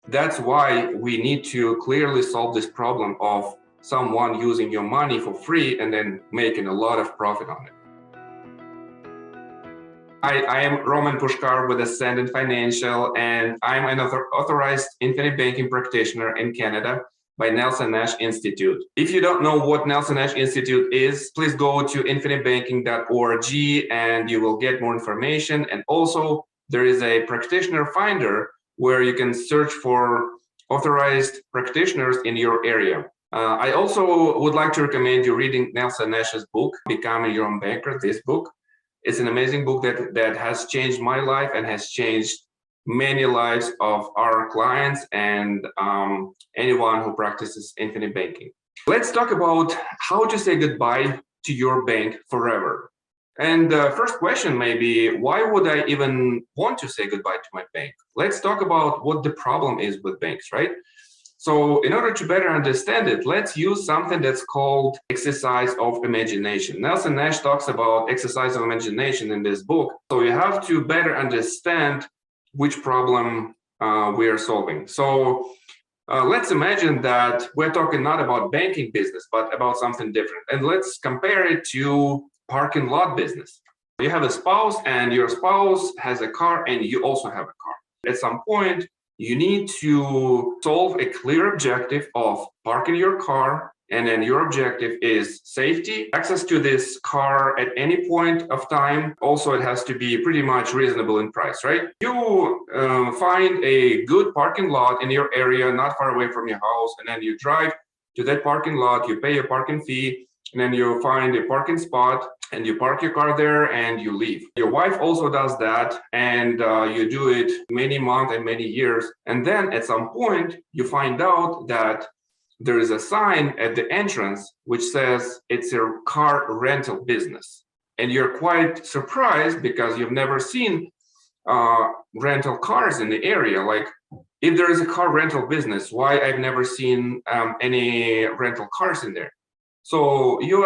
That's why we need to clearly solve this problem of someone using your money for free and then making a lot of profit on it. I am Roman Pushkar with Ascendant Financial, and I'm an authorized infinite banking practitioner in Canada by Nelson Nash Institute. If you don't know what Nelson Nash Institute is, please go to infinitebanking.org and you will get more information. And also, there is a practitioner finder where you can search for authorized practitioners in your area. I also would like to recommend you reading Nelson Nash's book, Becoming Your Own Banker, this book. It's an amazing book that has changed my life and has changed many lives of our clients and anyone who practices infinite banking. Let's talk about how to say goodbye to your bank forever. And the first question may be, why would I even want to say goodbye to my bank? Let's talk about what the problem is with banks, right? So in order to better understand it, let's use something that's called exercise of imagination. Nelson Nash talks about exercise of imagination in this book. So you have to better understand which problem we are solving. So let's imagine that we're talking not about banking business, but about something different. And let's compare it to parking lot business. You have a spouse and your spouse has a car and you also have a car. At some point, you need to solve a clear objective of parking your car, and then your objective is safety, access to this car at any point of time. Also, it has to be pretty much reasonable in price, right? You find a good parking lot in your area, not far away from your house, and then you drive to that parking lot, you pay a parking fee, and then you find a parking spot and you park your car there and you leave. Your wife also does that, and you do it many months and many years. And then at some point, you find out that there is a sign at the entrance which says it's a car rental business. And you're quite surprised because you've never seen rental cars in the area. Like, if there is a car rental business, why I've never seen any rental cars in there? So you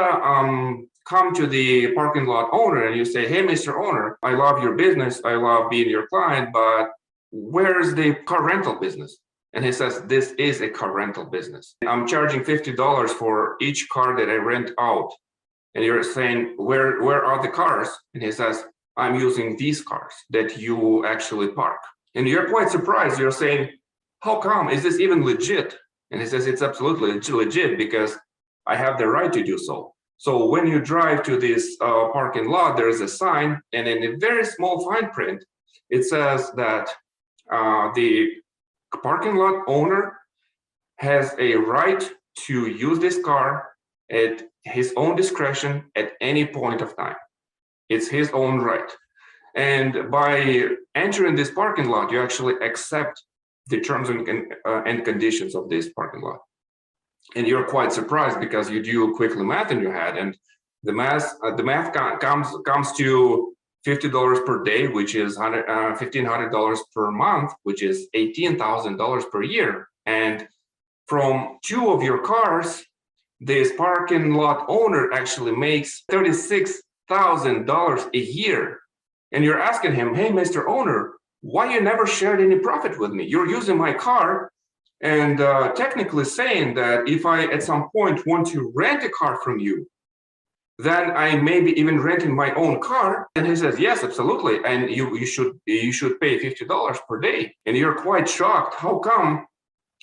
come to the parking lot owner and you say, hey, Mr. Owner, I love your business. I love being your client, but where's the car rental business? And he says, this is a car rental business. I'm charging $50 for each car that I rent out. And you're saying, where are the cars? And he says, I'm using these cars that you actually park. And you're quite surprised. You're saying, how come? Is this even legit? And he says, it's absolutely legit because I have the right to do so. So when you drive to this parking lot, there is a sign, and in a very small fine print, it says that the parking lot owner has a right to use this car at his own discretion at any point of time. It's his own right. And by entering this parking lot, you actually accept the terms and conditions of this parking lot. And you're quite surprised because you do quickly math in your head, and the math comes to $50 per day, which is $1,500 per month, which is $18,000 per year. And from two of your cars, this parking lot owner actually makes $36,000 a year. And you're asking him, hey, Mr. Owner, why you never shared any profit with me? You're using my car and technically saying that if I at some point want to rent a car from you, then I may be even renting my own car. And he says, yes, absolutely. And you should pay $50 per day. And you're quite shocked. How come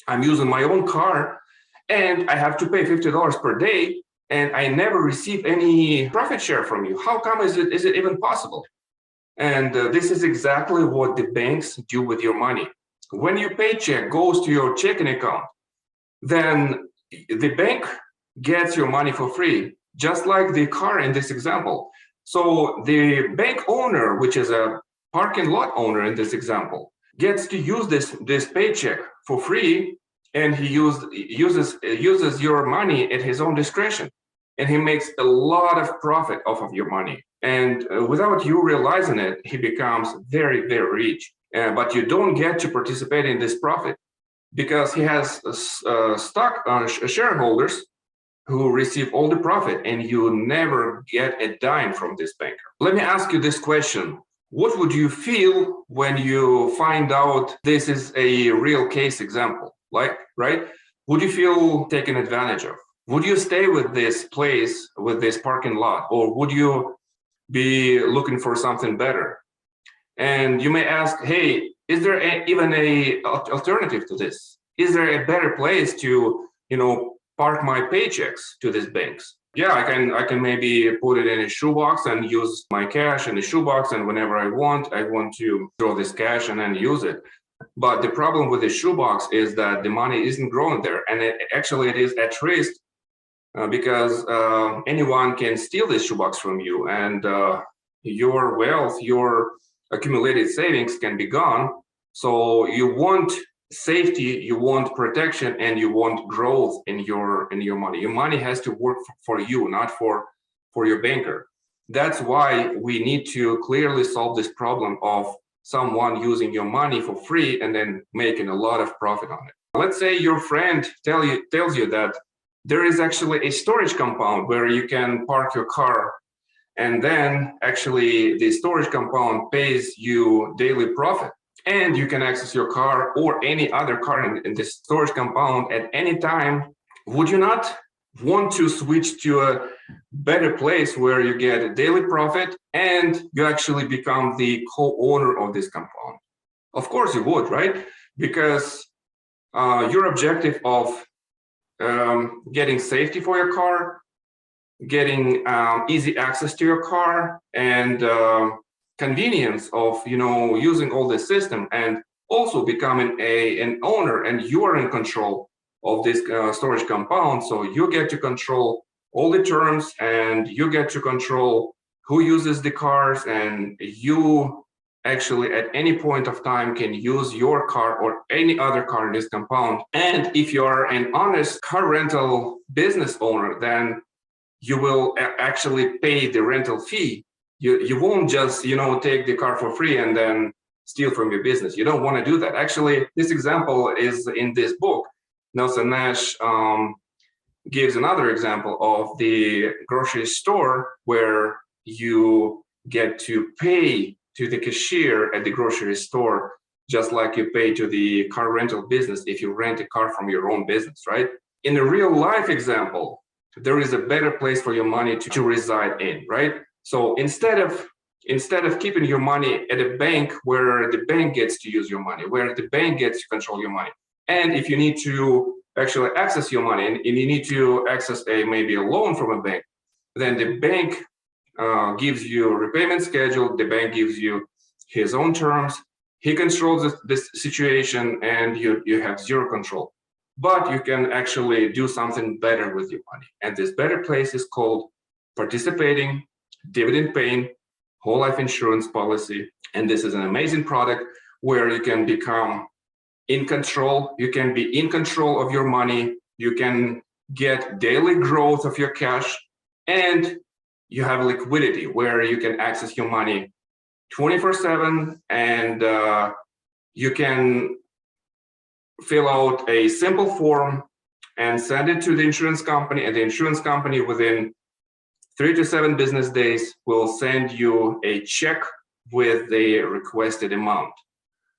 I'm using my own car and I have to pay $50 per day and I never receive any profit share from you? How come is it even possible? And this is exactly what the banks do with your money. When your paycheck goes to your checking account, then the bank gets your money for free, just like the car in this example. So the bank owner, which is a parking lot owner in this example, gets to use this paycheck for free, and he uses your money at his own discretion, and he makes a lot of profit off of your money. And without you realizing it, he becomes very, very rich. But you don't get to participate in this profit because he has shareholders who receive all the profit, and you never get a dime from this banker. Let me ask you this question. What would you feel when you find out this is a real case example? Like, right? Would you feel taken advantage of? Would you stay with this place, with this parking lot, or would you be looking for something better? And you may ask, hey, is there even a alternative to this? Is there a better place to, park my paychecks to these banks? Yeah, I can maybe put it in a shoebox and use my cash in the shoebox, and whenever I want to throw this cash and then use it. But the problem with the shoebox is that the money isn't growing there, and it is at risk because anyone can steal this shoebox from you, and your wealth, your accumulated savings can be gone. So you want safety, you want protection, and you want growth in your money. Your money has to work for you, not for your banker. That's why we need to clearly solve this problem of someone using your money for free and then making a lot of profit on it. Let's say your friend tells you that there is actually a storage compound where you can park your car, and then actually the storage compound pays you daily profit, and you can access your car or any other car in this storage compound at any time. Would you not want to switch to a better place where you get a daily profit and you actually become the co-owner of this compound? Of course you would, right? Because your objective of getting safety for your car, getting easy access to your car, and convenience of using all this system, and also becoming an owner, and you are in control of this storage compound. So you get to control all the terms, and you get to control who uses the cars, and you actually at any point of time can use your car or any other car in this compound. And if you are an honest car rental business owner, then you will actually pay the rental fee. You won't just take the car for free and then steal from your business. You don't want to do that. Actually, this example is in this book. Nelson Nash gives another example of the grocery store where you get to pay to the cashier at the grocery store, just like you pay to the car rental business if you rent a car from your own business, right? In a real life example, there is a better place for your money to reside in, right? So instead of keeping your money at a bank where the bank gets to use your money, where the bank gets to control your money, and if you need to actually access your money and you need to access maybe a loan from a bank, then the bank gives you a repayment schedule, the bank gives you his own terms, he controls this situation, and you have zero control. But you can actually do something better with your money. And this better place is called participating, dividend paying, whole life insurance policy. And this is an amazing product where you can become in control. You can be in control of your money. You can get daily growth of your cash, and you have liquidity where you can access your money 24/7, and you can fill out a simple form and send it to the insurance company, and the insurance company within 3 to 7 business days will send you a check with the requested amount.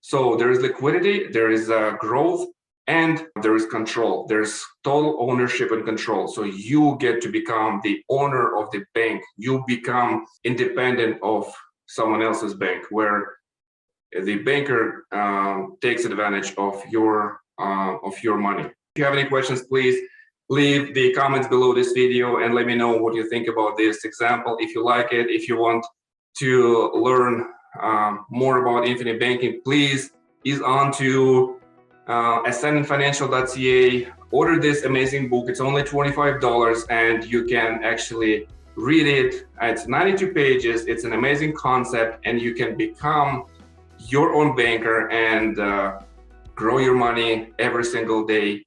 So there is liquidity, there is growth, and there is control. There's total ownership and control. So you get to become the owner of the bank. You become independent of someone else's bank, where the banker takes advantage of your money. If you have any questions, please leave the comments below this video and let me know what you think about this example. If you like it, if you want to learn more about infinite banking, please ease on to ascendantfinancial.ca. Order this amazing book. It's only $25 and you can actually read it. It's 92 pages. It's an amazing concept, and you can become your own banker and grow your money every single day